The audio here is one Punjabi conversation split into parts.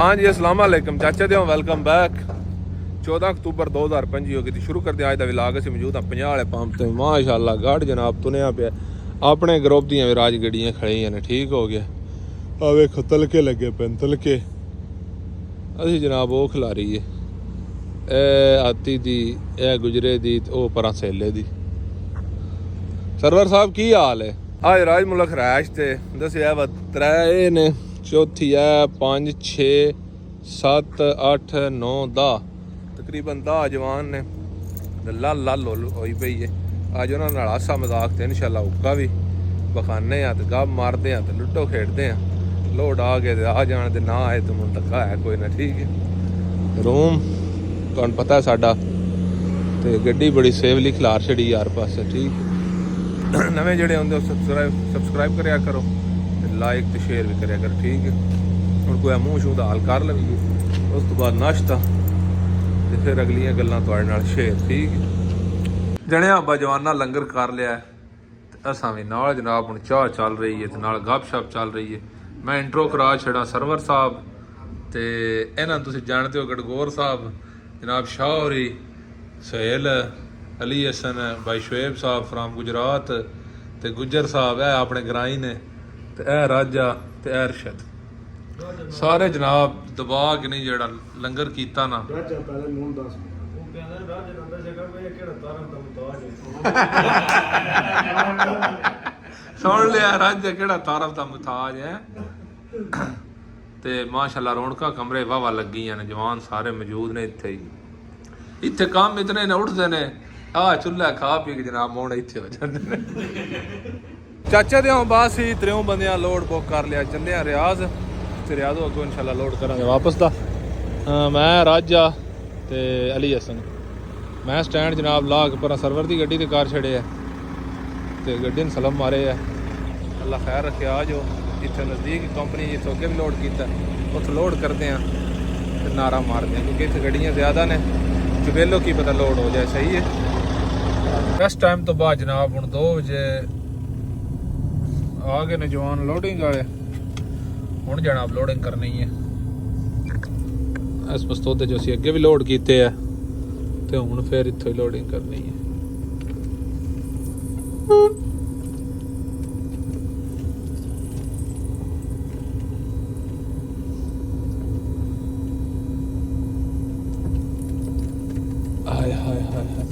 हाँ जी अस्सलाम वालेकुम चाचा दे वेलकम बैक। 14 अक्तूबर 2025 हो गई शुरू करते अज का विलाग। असीं मौजूद हाँ 50 वाले पंप ते। माशाअल्लाह गाड़ जनाब तुनिया पिया अपने ग्रुप दियां भी राज गड्डियां खड़ियां ने। ठीक हो गया आ वेखो तलके लगे पे तलके। असीं जनाब वो खिलारी है ए आती दी ए गुजरे दी ओ परां सेले दी। सरवर साहब की हाल है? आज राज मुल्क रैश ते दसिया वा 3 ने चौथी है 5 6 7 8 9 10 तकरीबन 10 जवान ने लाल लाल होई पई है। अज उन्होंने नाल हासा मजाक ते इंशाल्लाह हुक्का भी बखाने आ ते गप मारते हैं तो लुट्टो खेडते हैं। लोड आ गए आ जाने दे ना आए तो मुझे धक्का है कोई ना। ठीक है रूम तुहानू पता है साडा ते गड्डी बड़ी सेवली खिलार छड़ी यार पासे। ठीक है नवे जेडे होंदे सबसक्राइब करया करो लाइक तो शेयर भी करया करो। ठीक है हुण कोई मूँह शूह दा हाल कर लवीए उस तो बाद नाश्ता ते फिर अगलियां गल्लां तुहाडे नाल शेयर। ठीक है जने अब्बा जवाना लंगर कर लिया ते असां भी नाल जनाब हुण चाह चल रही है ते नाल गपशप चल रही है। मैं इंट्रो करा छड़ा सरवर साहब ते इन्हां तुसीं जानते हो गड़गोर साहब जनाब शाह होरी सहेल अली हसन भाई शुएब साहब फ्राम गुजरात ते गुज्जर साहब है अपने ग्राई ने ते ए राजा ते ए अरशद सारे जनाब दबा के नहीं जेड़ा लंगर कीता ना। सुन लिया राजा केड़ा तारफ दा मुताज है ते माशाल्लाह रौनका कमरे वावा लगियां ने। जवान सारे मौजूद ने इत्थे ही। इत्थे काम इतने ने उठदे ने आ चुल्हा खा पी के जनाब मोड़ इत्थे हो जांदे ने। चाचा दे बस ही 3 बंदियां लोड बुक कर लिया चले रियाज ते रियाजों अगों इंशाल्लाह लोड करांगे वापस दा। मैं राजा ते अली हसन मैं स्टैंड जनाब ला के पर सरवर की गड्डी ते कार छड़े है ते गड्डी ने सलम मारे है। अल्लाह खैर रखे आ जो इतने नज़दीक कंपनी जितों अगे भी लोड किया उत्थे लोड करते हैं तो नारा मारते हैं क्योंकि इतने गड्डियाँ ज़्यादा ने चुबेलो की पता लोड हो जाए। सही है इस टाइम तो बाद जनाब हुण 2 बजे आ गए ने जवान लोडिंग वाले। हुण जनाब लोडिंग करनी है इस मस्तोदे जो असीं अगे भी लोड किए है तो हुण फिर इत्थों ही लोडिंग करनी है। हाय हाय हाय हाय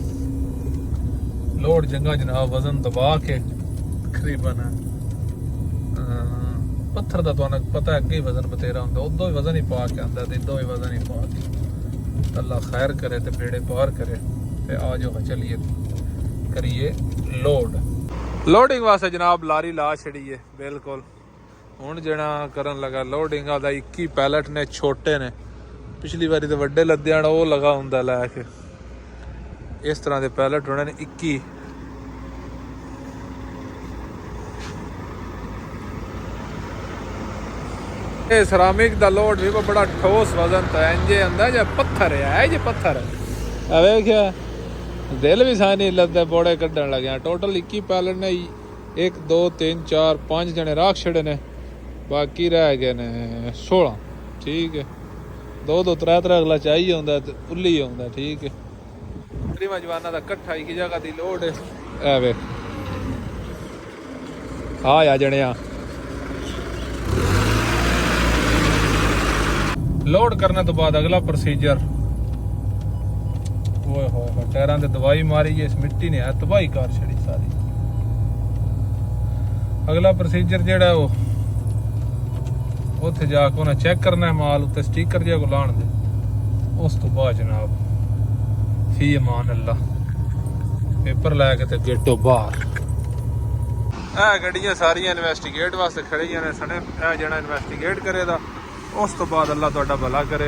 लोड जंगा जनाब वजन दबा के तकरीबन पत्थर का तो पता है अगे वजन बतेरा होंगे उदों ही वजन ही पा के आंदा तो इदों ही वजन ही पा के अल्लाह खैर करे तो बेड़े पार करे ते आ जाओ चलिए करिए लोड। लोडिंग वास्ते जनाब लारी ला छड़ी है बिल्कुल। हुण जना करन लगा लोडिंग दा 21 पैलेट ने छोटे ने पिछली बारी तो वड्डे लद्दियां वो लगा हुंदा लैके इस तरह के पैलेट होने ने 21। ये सरामिक दा लोड भी बड़ा ठोस वजन था इंजे आंदा जे पत्थर है जे पत्थर वेख्या दिल भी सानी लद्दे बोड़े कड्ढन लगे। टोटल 21 पैलेट ने 1 2 3 4 5 जने राख छड़े ने बाकी रह गए ने 16। ठीक है 2 2 3 3 अगला चाहिए होंदा ते उल्ली होंदा। ठीक है तकरीबन जवाना दा कट्ठा एक जगह दी लोड है ए वेख आ जणिया लोड करने तो बाद अगला प्रोसीजर टायरां ते दवाई मारी है इस मिट्टी ने है तबाही कर छड़ी सारी। अगला प्रोसीजर जेड़ा वो उत्थे जाके उन्हें चेक करना है माल उत्ते स्टिकर जिहा को लाण दे उस तो बाद जनाब फी अमान अल्लाह पेपर लैके ते गेटो बाहर। गड्डियां सारियां इन्वेस्टिगेट वास्ते खड़ियां ने सने जना इन्वेस्टिगेट करेगा उस तो बाद अल्लाह तुहाडा भला करे।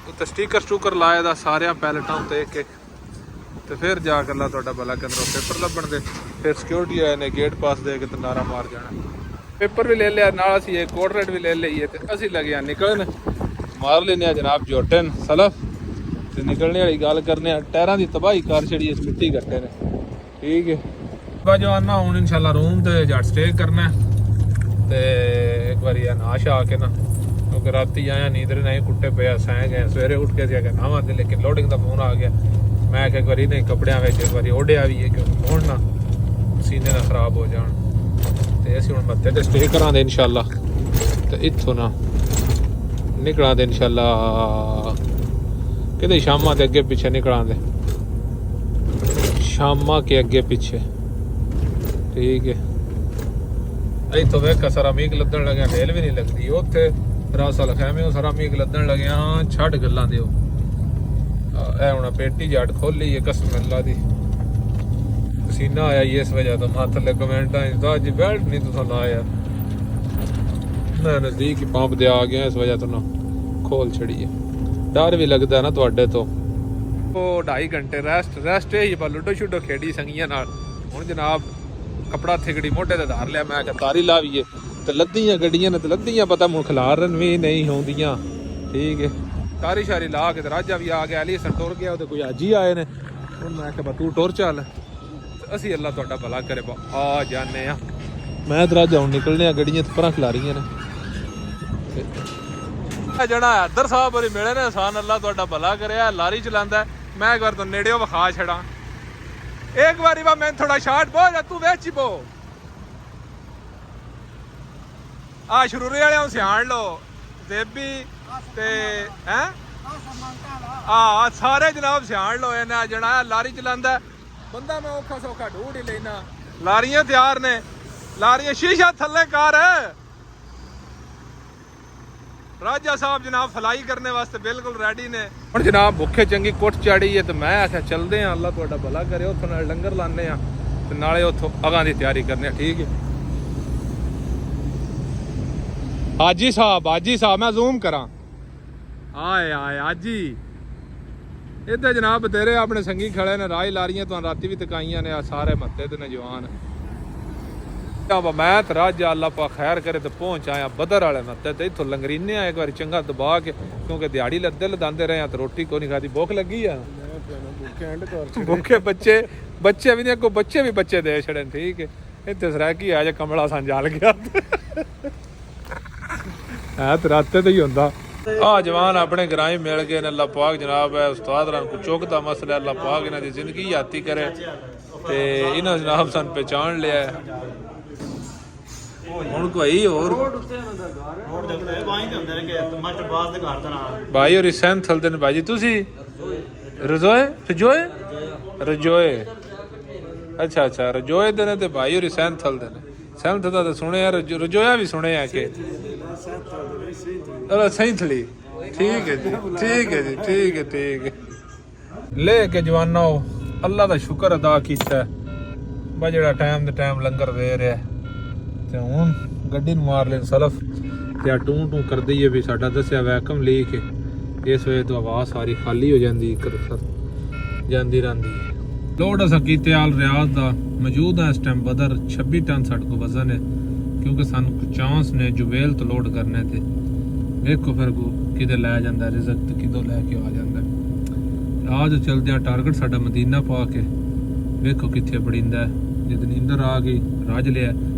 उत्ते स्टिकर स्टूकर लाए दा सारिया पैलेटां उत्ते एक एक तो फिर जाके अल्लाह तुहाडा भला करे पेपर लभण दे फिर सिक्योरिटी आए ने गेट पास दे के नारा मार जाना। पेपर भी ले लिया नाल असीं एक कोड रेट भी ले लईए ते असीं लगे निकलन मार लेने जनाब जोटन सलफ ते निकलने वाली गल करने टायरां दी तबाही कर छड़ी इस मिट्टी कट्टे ने। ठीक है जवाना हूँ इंशाल्लाह रूम ते जट स्टे करना ते ਵਾਰੀ ਆ ਨਾਸ਼ ਆ ਕੇ ਨਾ, ਕਿਉਂਕਿ ਰਾਤੀ ਆਇਆ ਨੀਂਦਰ ਨਹੀਂ ਕੁੱਟੇ ਪਿਆ ਸਹਿ ਗਏ। ਸਵੇਰੇ ਉੱਠ ਕੇ ਸੀ ਨਾਵਾਂ ਤੇ, ਲੇਕਿਨ ਲੋਡਿੰਗ ਦਾ ਫੋਨ ਆ ਗਿਆ। ਮੈਂ ਕਿਹਾ ਇੱਕ ਵਾਰੀ ਨਹੀਂ ਕੱਪੜਿਆਂ ਵਿੱਚ ਇੱਕ ਵਾਰੀ ਓਢਿਆ ਵੀ ਹੈ, ਕਿਉਂਕਿ ਹੁਣ ਨਾ ਸੀਨੇ ਨਾ ਖਰਾਬ ਹੋ ਜਾਣ। ਤੇ ਅਸੀਂ ਹੁਣ ਮੱਥੇ ਤੇ ਸਟੇ ਕਰਾਂਗੇ ਇਨਸ਼ਾਅੱਲਾ, ਤੇ ਇੱਥੋਂ ਨਾ ਨਿਕਲਾਂਗੇ ਇਨਸ਼ਾਅੱਲਾ ਕਿਤੇ ਸ਼ਾਮਾਂ ਦੇ ਅੱਗੇ ਪਿੱਛੇ ਨਿਕਲਾਂਗੇ, ਸ਼ਾਮਾਂ ਕੇ ਅੱਗੇ ਪਿੱਛੇ, ਠੀਕ ਹੈ। ਇੱਥੋਂ ਵੇਖ ਸਾਰਾ ਮੀਂਹ ਲੱਦਣ ਲੱਗਿਆ, ਢੇਲ ਵੀ ਨਹੀਂ ਲੱਗਦੀ। ਉੱਥੇ ਰਾਸਾ ਲਖਾਵੇਂ ਸਾਰਾ ਮੀਂਹ ਲੱਦਣ ਲੱਗਿਆ। ਛੱਡ ਗੱਲਾਂ ਦਿਓ, ਇਹ ਹੁਣ ਪੇਟੀ ਜੱਟ ਖੋਲੀ ਹੈ ਕਸਮ ਅੱਲਾ ਦੀ। ਪਸੀਨਾ ਆਇਆ ਇਸ ਵਜ੍ਹਾ ਤੋਂ ਮੱਥ ਲੈ ਕਮੈਂਟਾਂ ਦਾ ਅੱਜ ਬੈਲਟ ਨਹੀਂ ਤੁਸੀਂ ਲਾਇਆ। ਮੈਂ ਨਜ਼ਦੀਕ ਹੀ ਪੰਪ ਦੇ ਆ ਗਿਆ, ਇਸ ਵਜ੍ਹਾ ਤੋਂ ਨਾ ਖੋਲ ਛੜੀ ਹੈ। ਡਰ ਵੀ ਲੱਗਦਾ ਨਾ ਤੁਹਾਡੇ ਤੋਂ। ਉਹ 2.5 ਘੰਟੇ ਰੈਸਟ ਹੀ ਪਰ ਲੁੱਡੋ ਛੁੱਡੋ ਖੇਡੀ ਸੰਗੀਆਂ ਨਾਲ। ਹੁਣ ਜਨਾਬ ਕਪੜਾ ਥਿਗੜੀ ਮੋਢੇ ਤੇ ਧਾਰ ਲਿਆ। ਮੈਂ ਕਿਹਾ ਤਾਰੀ ਲਾਵੀਏ, ਤੇ ਲੱਦੀਆਂ ਗੱਡੀਆਂ ਨੇ ਤੇ ਲੱਦੀਆਂ ਪਤਾ ਹੁਣ ਖਿਲਾਰਨ ਵੀ ਨਹੀਂ ਹੁੰਦੀਆਂ, ਠੀਕ ਹੈ। ਤਾਰੀ ਸ਼ਾਰੀ ਲਾ ਕੇ ਤੇ ਰਾਜਾ ਵੀ ਆ ਗਿਆ, ਅਲੀ ਹਸਨ ਟੁਰ ਗਿਆ, ਉਹਦੇ ਕੋਈ ਹਾਜੀ ਆਏ ਨੇ। ਹੁਣ ਮੈਂ ਕਿਹਾ ਤੂੰ ਟੁਰ ਚੱਲ, ਅਸੀਂ ਅੱਲਾ ਤੁਹਾਡਾ ਭਲਾ ਕਰੇ ਆ ਜਾਨੇ ਆ। ਮੈਂ ਤੇ ਰਾਜਾ ਹੁਣ ਨਿਕਲਨੇ ਆ, ਗੱਡੀਆਂ ਪਰਾਂ ਖਿਲਾ ਰਹੀਆਂ ਨੇ। ਜਣਾ ਇੱਧਰ ਸਾਹਿਬ ਹੋਰੀ ਮਿਲੇ ਨੇ, ਆਸਾਨ ਅੱਲਾ ਤੁਹਾਡਾ ਭਲਾ ਕਰਿਆ। ਲਾਰੀ ਚਲਾਉਂਦਾ, ਮੈਂ ਇੱਕ ਵਾਰ ਤੋਂ ਨੇੜਿਓ ਵਿਖਾ ਛੜਾ। ਇੱਕ ਵਾਰੀ ਵਾ ਮੈਂ ਥੋੜਾ ਸ਼ਾਰਟ ਬੋਲ ਤੂੰ ਵੇਚ ਬੋ ਆ ਸ਼ਰੂਰੇ ਵਾਲਿਆਂ ਸਿਆਣ ਲੋ ਦੇਬੀ ਤੇ ਹੈ ਆ ਸਾਰੇ ਜਨਾਬ ਸਿਆਣ ਲੋ। ਇਹਨਾਂ ਜਣਾ ਲਾਰੀ ਚਲਾਉਂਦਾ ਬੰਦਾ, ਮੈਂ ਔਖਾ ਸੌਖਾ ਢੂੜ ਹੀ ਲੈਣਾ। ਲਾਰੀਆਂ ਤਿਆਰ ਨੇ, ਲਾਰੀਆਂ ਸ਼ੀਸ਼ਾ ਥੱਲੇ ਕਰ। ਰਾਜਾ ਸਾਹਿਬ ਜਨਾਬ ਫਲਾਈ ਕਰਨੇ ਵਾਸਤੇ ਬਿਲਕੁਲ ਰੈਡੀ ਨੇ। ਹੁਣ ਜਨਾਬ ਭੁੱਖੇ ਚੰਗੀ ਕੁੱਟ ਚਾੜੀ ਹੈ, ਤੇ ਮੈਂ ਆਖਿਆ ਚੱਲਦੇ ਆ, ਅੱਲਾ ਤੁਹਾਡਾ ਭਲਾ ਕਰੇ। ਉੱਥੋਂ ਨਾਲ ਲੰਗਰ ਲਾਣੇ ਆ ਤੇ ਨਾਲੇ ਉੱਥੋਂ ਅਗਾਂ ਦੀ ਤਿਆਰੀ ਕਰਨੇ ਆ, ਠੀਕ ਹੈ। ਹਾਜੀ ਸਾਹਿਬ ਮੈਂ ਜ਼ੂਮ ਕਰਾਂ। ਆਏ ਹਾਜੀ ਇੱਥੇ ਜਨਾਬ ਤੇਰੇ ਆਪਣੇ ਸੰਗੀ ਖੜੇ ਨੇ। ਰਾਹ ਲਾਰੀਆਂ ਤੁਹਾਨੂੰ ਰਾਤੀ ਵੀ ਤਕਾਈਆਂ ਨੇ, ਆ ਸਾਰੇ ਮੱਤੇ ਤੇ ਨੇ ਜਵਾਨ। ਮੈਂ ਤੇ ਰਾਜਾ ਅੱਲਾ ਪਾ ਖੈਰ ਕਰੇ ਤੇ ਪਹੁੰਚ ਆਇਆ ਬਦਰ ਵਾਲੇ ਮੱਤੇ ਤੇ। ਇੱਥੋਂ ਲੰਗਰੀਨੇ ਆ ਇੱਕ ਵਾਰੀ ਚੰਗਾ ਦਬਾ ਕੇ, ਕਿਉਂਕਿ ਦਿਹਾੜੀ ਲਦਾਂਦੇ ਰਹੇ ਆ ਤੇ ਰੋਟੀ ਕੋਈ ਨਹੀਂ ਖਾਦੀ, ਭੁੱਖ ਲੱਗੀ ਆ। ਭੁੱਖੇ ਬੱਚੇ ਵੀ ਨਹੀਂ, ਅੱਗੋਂ ਬੱਚੇ ਦੇ ਛੜੇ, ਠੀਕ ਹੈ। ਇੱਥੇ ਸਰੈਕੀ ਆ ਜਾ ਕਮਲਾ ਸਾਂ ਜਲ ਗਿਆ ਹੈ ਤੇ ਰਾਤੇ ਤੇ ਹੀ ਹੁੰਦਾ। ਆ ਜਵਾਨ ਆਪਣੇ ਗਰਾਈ ਮਿਲ ਗਏ ਨੇ, ਅੱਲਾ ਪਾਕ ਜਨਾਬ ਹੈ ਉਸਤਾਦ ਰਾਂ ਕੋ ਚੁੱਕ ਦਾ ਮਸਲਾ, ਅੱਲਾ ਪਾਕ ਇਹਨਾਂ ਦੀ ਜ਼ਿੰਦਗੀ ਯਾਤੀ ਕਰੇ। ਤੇ ਇਹਨਾਂ ਜਨਾਬ ਸਾਨੂੰ ਪਹਿਚਾਣ ਲਿਆ ਹੁਣ ਕੋਈ ਹੋਰ ਭਾਈ ਹੋਰੀ ਸੈਂਥਲ ਦੇ ਨੇ। ਭਾਜੀ ਤੁਸੀਂ ਰਜੋਏ ਅੱਛਾ ਰਜੋਏ ਦੇ ਨੇ, ਤੇ ਭਾਈ ਹੋਰੀ ਸੈਂਥਲ ਦੇ ਨੇ। ਸੈਂਥਲ ਦਾ ਤਾਂ ਸੁਣਿਆ, ਰਜੋਇਆ ਵੀ ਸੁਣਿਆ ਕਿ ਸੈਂਥਲੀ, ਠੀਕ ਹੈ ਜੀ, ਠੀਕ ਹੈ। ਲੈ ਕੇ ਜਵਾਨੋ ਅੱਲਾ ਦਾ ਸ਼ੁਕਰ ਅਦਾ ਕੀਤਾ ਬਾ, ਜਿਹੜਾ ਟਾਈਮ ਦੇ ਟਾਈਮ ਲੰਗਰ ਦੇ ਰਿਹਾ। ਤੇ ਹੁਣ ਗੱਡੀ ਨੂੰ ਮਾਰ ਲੈਣ ਸਲਫ ਤੇ ਟੂ ਕਰਦੀ ਹੈ ਵੀ ਸਾਡਾ ਦੱਸਿਆ ਵੈਕਮ ਲੀਕ ਹੈ। ਇਸ ਵਜ੍ਹਾ ਤੋਂ ਆਵਾਜ਼ ਸਾਰੀ ਖਾਲੀ ਹੋ ਜਾਂਦੀ, ਜਾਂਦੀ ਰਹਿੰਦੀ ਹੈ। ਲੋਡ ਅਸਾਂ ਕੀਤੇ ਆਲ ਰਿਆਜ਼ ਦਾ ਮੌਜੂਦ ਹੈ ਇਸ ਟਾਈਮ ਬਦਰ 26 ਟਨ ਸਾਡੇ ਕੋਲ ਵਜ਼ਨ ਹੈ, ਕਿਉਂਕਿ ਸਾਨੂੰ ਚਾਂਸ ਨੇ ਜੁਵੇਲ ਤੋਂ ਲੋਡ ਕਰਨੇ ਤੇ ਵੇਖੋ ਫਿਰ ਕਿਤੇ ਲੈ ਜਾਂਦਾ ਰਿਜ਼ਕ ਤੇ ਕਿਦੋਂ ਲੈ ਕੇ ਆ ਜਾਂਦਾ। ਆਜ ਚਲਦੇ ਆ ਟਾਰਗੇਟ ਸਾਡਾ ਮਦੀਨਾ ਪਾ ਕੇ, ਵੇਖੋ ਕਿੱਥੇ ਬੜਿੰਦਾ। ਜਦ ਨੀਂਦਰ ਆ ਗਈ ਰਾਜ ਲਿਆ,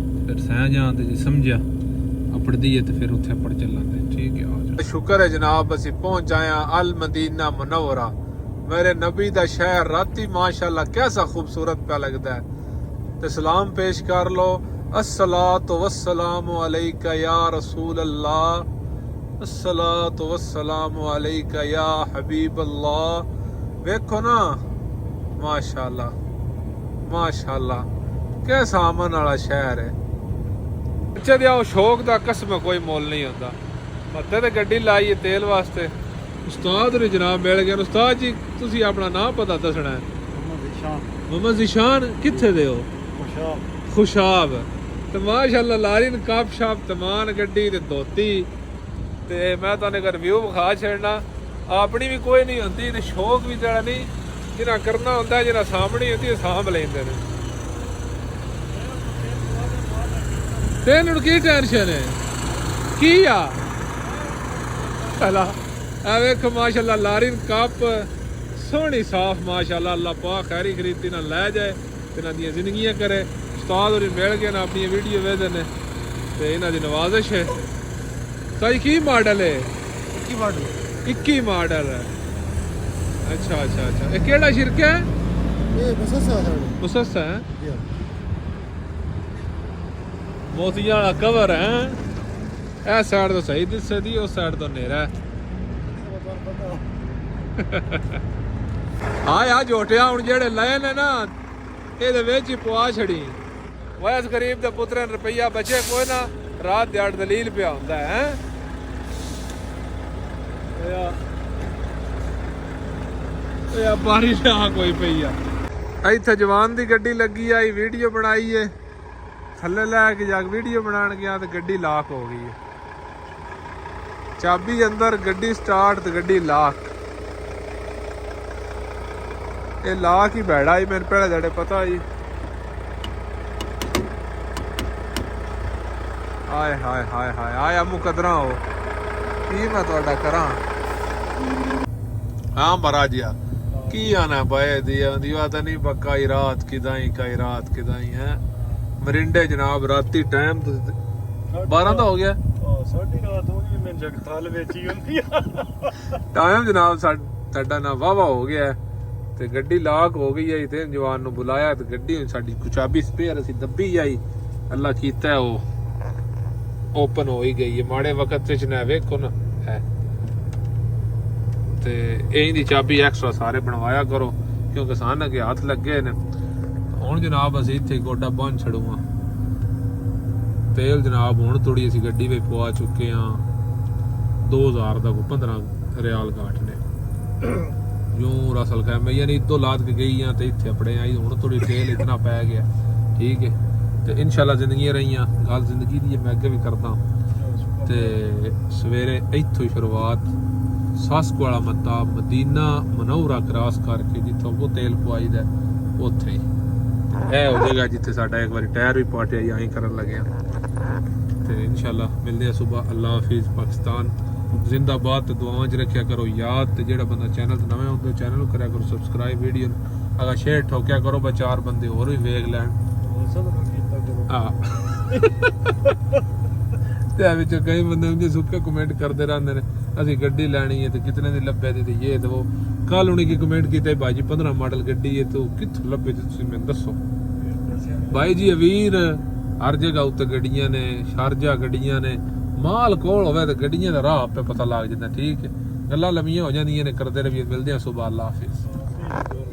ਫਿਰ ਸਹਿ ਜਾਂ ਤੇ ਜੇ ਸਮਝਿਆ ਆਪੜਦੀ ਹੈ ਤੇ ਫਿਰ ਉੱਥੇ ਪੜ ਚੱਲਾਂਗੇ, ਠੀਕ ਹੈ। ਸ਼ੁਕਰ ਹੈ ਜਨਾਬ ਅਸੀਂ ਪਹੁੰਚ ਆਇਆ ਅਲ ਮਦੀਨਾ ਮੁਨੱਵਰਾ, मेरे नबी दा शहर। राती माशाअल्लाह कैसा खूबसूरत पे लगता है। तो सलाम पेश कर लो, अस्सलातु वस्सलामु अलैका या रसूल अल्लाह, अस्सलातु वस्सलामु अलैका या हबीब अल्लाह। देखो ना माशाअल्लाह कैसा अमन वाला शहर है। बच्चे दे शौक दा कसम कोई मोल नहीं होता। मत्थे ते गड्डी लाई है तेल वास्ते। ਉਸਤਾਦ ਨੇ ਜਨਾਬ ਮਿਲ ਗਏ। ਉਸਤਾਦ ਜੀ ਤੁਸੀਂ ਆਪਣਾ ਨਾਮ ਪਤਾ ਦੱਸਣਾ ਹੈ। ਮੁਹੰਮਦ ਜ਼ਿਸ਼ਾਨ ਕਿੱਥੇ ਦੇ ਹੋ? ਖੁਸ਼ਾਬ। ਤੇ ਮਾਸ਼ਾਅੱਲਾ ਲਾਰੀ ਨੇ ਕਾਪ ਸ਼ਾਪ ਤਮਾਨ ਗੱਡੀ ਤੇ ਧੋਤੀ। ਤੇ ਮੈਂ ਤੁਹਾਨੂੰ ਇੱਕ ਰਿਵਿਊ ਵਿਖਾ ਛੱਡਣਾ। ਆਪਣੀ ਵੀ ਕੋਈ ਨਹੀਂ ਹੁੰਦੀ ਤੇ ਸ਼ੌਕ ਵੀ ਜਿਹੜਾ ਨਹੀਂ, ਜਿਹਨਾਂ ਕਰਨਾ ਹੁੰਦਾ ਜਿਹਨਾਂ ਸਾਹਮਣੇ ਹੁੰਦੀ ਉਹ ਸਾਂਭ ਲੈਂਦੇ ਨੇ। ਤੈਨੂੰ ਕੀ ਟੈਨਸ਼ਨ ਹੈ? ਕੀ ਆ ਪਹਿਲਾਂ ਆ ਵੇਖੋ ਮਾਸ਼ਾਅੱਲਾ ਲਾਰੀ ਕੱਪ ਸੋਹਣੀ ਸਾਫ ਮਾਸ਼ਾਅੱਲਾ। ਅੱਲਾ ਪਾਕ ਖੈਰੀ ਖਰੀਦੀ ਨਾਲ ਲੈ ਜਾਏ ਤੇ ਇਹਨਾਂ ਦੀਆਂ ਜ਼ਿੰਦਗੀਆਂ ਕਰੇ। ਉਸਤਾਦ ਹੋਰੀ ਮਿਲ ਗਏ ਨਾ, ਆਪਣੀ ਵੀਡੀਓ ਵੇਖਦੇ ਨੇ ਤੇ ਇਹਨਾਂ ਦੀ ਨਵਾਜ਼ਿਸ਼ ਹੈ ਸਾਈ ਕੀ ਮਾਡਲ ਹੈ 21 ਮਾਡਲ 21 ਮਾਡਲ ਹੈ ਅੱਛਾ ਅੱਛਾ ਅੱਛਾ ਇਹ ਕਿਹੜਾ ਸ਼ਿਰਕਾ ਹੈ ਇਹ ਬਸਸਾ ਹੈ ਮੁਸੱਸਾ ਹੈ ਜੀ ਮੋਤੀਆਂ ਵਾਲਾ ਕਵਰ ਹੈ ਇਹ ਸਾਈਡ ਤੋਂ ਸਹੀ ਦਿਸਦੀ ਉਸ ਸਾਈਡ ਤੋਂ ਹਨੇਰਾ ਹੈ ਆ ਜੋਟਿਆ ਹੁਣ ਜਿਹੜੇ ਲਏ ਨੇ ਨਾ ਇਹਦੇ ਵਿੱਚ ਹੀ ਪਵਾ ਛੜੀ ਵੈਸ ਗਰੀਬ ਦੇ ਪੁੱਤਰਾਂ ਰੁਪਈਆ ਬਚੇ ਕੋਈ ਨਾ ਰਾਤ ਦਿਹਾੜ ਦਲੀਲ ਪਿਆ ਹੁੰਦਾ ਹੈ ਯਾ ਬਾਰੀ ਨਾ ਕੋਈ ਪਈ ਆ ਇੱਥੇ ਜਵਾਨ ਦੀ ਗੱਡੀ ਲੱਗੀ ਆਈ ਵੀਡੀਓ ਬਣਾਈ ਏ ਥੱਲੇ ਲੈ ਕੇ ਜਾ ਕੇ ਵੀਡੀਓ ਬਣਾਉਣ ਗਿਆ ਤੇ ਗੱਡੀ ਲਾਕ ਹੋ ਗਈ ਚਾਬੀ ਅੰਦਰ ਗੱਡੀ ਸਟਾਰਟ ਤੇ ਗੱਡੀ ਲਾਕ ਇਹ ਲਾਕ ਹੀ ਬੈੜਾ ਹੀ ਮੈਨੂੰ ਪਹਿਲੇ ਜਿਹੜੇ ਪਤਾ ਜੀ ਹਾਏ ਹਾਏ ਹਾਏ ਹਾਏ ਆਇਆ ਮੁਕਦਰਾ ਹੋ ਕੀ ਮੈਂ ਤੁਹਾਡਾ ਕਰਾਂ ਹਾਂ ਬਰਾਜਿਆ ਕੀ ਆਣਾ ਪਏ ਦੀਵਾ ਤਾਂ ਨਹੀਂ ਪੱਕਾ ਹੀ ਰਾਤ ਕਿਦਾਂ ਕਈ ਰਾਤ ਕਿਦਾਂ ਹੈ ਮਰਿੰਡੇ ਜਨਾਬ ਰਾਤੀ ਟਾਈਮ 12 ਦਾ ਹੋ ਗਿਆ ਸਾਡੀ ਰਾਤ ਹੋ ਗਈ ਮੈਂ ਜਗਤਾਲ ਵਿੱਚ ਹੀ ਹੁੰਦੀ ਆ ਟਾਈਮ ਜਨਾਬ ਸਾਡਾ ਨਾ ਵਾਵਾ ਹੋ ਗਿਆ ਤੇ ਗੱਡੀ ਲਾਕ ਹੋ ਗਈ ਹੈ ਤੇ ਜਵਾਨ ਨੂੰ ਬੁਲਾਇਆ ਤੇ ਗੱਡੀ ਸਾਡੀ ਚਾਬੀ ਸਪੇਅਰ ਅਸੀਂ ਦੱਬੀ ਆਈ ਅੱਲਾ ਕੀਤਾ ਉਹ ਓਪਨ ਹੋ ਹੀ ਗਈ ਹੈ ਮਾੜੇ ਵਕਤ ਵਿੱਚ ਨਾ ਵੇਖੋ ਨਾ ਹੈ ਤੇ ਇਹਦੀ ਚਾਬੀ ਐਕਸਟਰਾ ਸਾਰੇ ਬਣਵਾਇਆ ਕਰੋ ਕਿਉਂਕਿ ਸਾਨ ਅੱਗੇ ਹੱਥ ਲੱਗੇ ਨੇ ਹੁਣ ਜਨਾਬ ਅਸੀਂ ਇੱਥੇ ਗੋਡਾ ਬੰਨ ਛੜੂਆ ਤੇਲ ਜਨਾਬ ਹੁਣ ਥੋੜੀ ਅਸੀਂ ਗੱਡੀ ਵਿੱਚ ਪਵਾ ਚੁੱਕੇ ਆ 2000 ਦਾ 15 ਰਿਆਲ ਘਾਟ ਨੇ ਜੋ ਰਸਲ ਖੈਮੇ ਯਾਨੀ ਇਤੋਂ ਲਾਦ ਕੇ ਗਈ ਆ ਤੇ ਇੱਥੇ ਆਪਣੇ ਆਈ ਹੁਣ ਥੋੜੀ ਤੇਲ ਇਤਨਾ ਪੈ ਗਿਆ ਠੀਕ ਹੈ ਤੇ ਇਨਸ਼ਾਅੱਲਾ ਜ਼ਿੰਦਗੀਆਂ ਰਹੀਆਂ ਗੱਲ ਜ਼ਿੰਦਗੀ ਦੀ ਮੈਂ ਅੱਗੇ ਵੀ ਕਰਦਾ ਤੇ ਸਵੇਰੇ ਇੱਥੋਂ ਹੀ ਸ਼ੁਰੂਆਤ ਸਾਸਕ ਵਾਲਾ ਮੱਤਾ ਮਦੀਨਾ ਮਨੌਰਾ ਕ੍ਰਾਸ ਕਰਕੇ ਜਿੱਥੋਂ ਉਹ ਤੇਲ ਪਵਾਈਦਾ ਉੱਥੇ ਹੀ ਇਹ ਹੋ ਜਾਏਗਾ ਜਿੱਥੇ ਸਾਡਾ ਇੱਕ ਵਾਰੀ ਟਾਇਰ ਵੀ ਪਾਟਿਆ ਯਾਂ ਕਰਨ ਲੱਗਿਆ ਤੇ ਇਨਸ਼ਾਅੱਲਾ ਮਿਲਦੇ ਆ ਸਵੇਰ ਅੱਲਾ ਹਾਫਿਜ਼ ਪਾਕਿਸਤਾਨ ਜ਼ਿੰਦਾਬਾਦ ਤੇ ਦੁਆਵਾਂ 'ਚ ਰੱਖਿਆ ਕਰੋ ਯਾਦ ਤੇ ਜਿਹੜਾ ਬੰਦਾ ਚੈਨਲ ਤੇ ਨਵਾਂ ਹੁੰਦਾ ਚੈਨਲ ਨੂੰ ਕਰਿਆ ਕਰੋ ਸਬਸਕ੍ਰਾਈਬ ਵੀਡੀਓ ਨੂੰ ਅਗਾ ਸ਼ੇਅਰ ਠੋਕਿਆ ਕਰੋ ਬਈ 4 ਬੰਦੇ ਹੋਰ ਵੀ ਵੇਖ ਲੈਣ ਤੇ ਵਿੱਚ ਕਈ ਬੰਦੇ ਹੁੰਦੇ ਸੁੱਕੇ ਕਮੈਂਟ ਕਰਦੇ ਰਹਿੰਦੇ ਨੇ ਅਸੀਂ ਗੱਡੀ ਲੈਣੀ ਹੈ ਤੇ ਕਿਤਨੇ ਦੀ ਲੱਭੇ ਤੇ ਇਹ ਤੇ ਉਹ ਕੱਲ ਉਹਨੇ ਕੀ ਕਮੈਂਟ ਕੀਤਾ ਭਾਜੀ 15 ਮਾਡਲ ਗੱਡੀ ਹੈ ਤੇ ਕਿੱਥੋਂ ਲੱਭੇ ਤੇ ਤੁਸੀਂ ਮੈਨੂੰ ਦੱਸੋ ਭਾਈ ਜੀ ਵੀਰ ਹਰ ਜਗ੍ਹਾ ਉੱਤੇ ਗੱਡੀਆਂ ਨੇ ਸ਼ਾਰਜਾ ਗੱਡੀਆਂ ਨੇ ਮਾਲ ਕੋਲ ਹੋਵੇ ਤੇ ਗੱਡੀਆਂ ਦਾ ਰਾਹ ਆਪੇ ਪਤਾ ਲੱਗ ਜਾਂਦਾ ਠੀਕ ਹੈ ਗੱਲਾਂ ਲੰਮੀਆਂ ਹੋ ਜਾਂਦੀਆਂ ਨੇ ਕਰਦੇ ਰਹੀਏ ਮਿਲਦੇ ਆ ਸੁਬਹ ਅੱਲਾ ਹਾਫਿਜ਼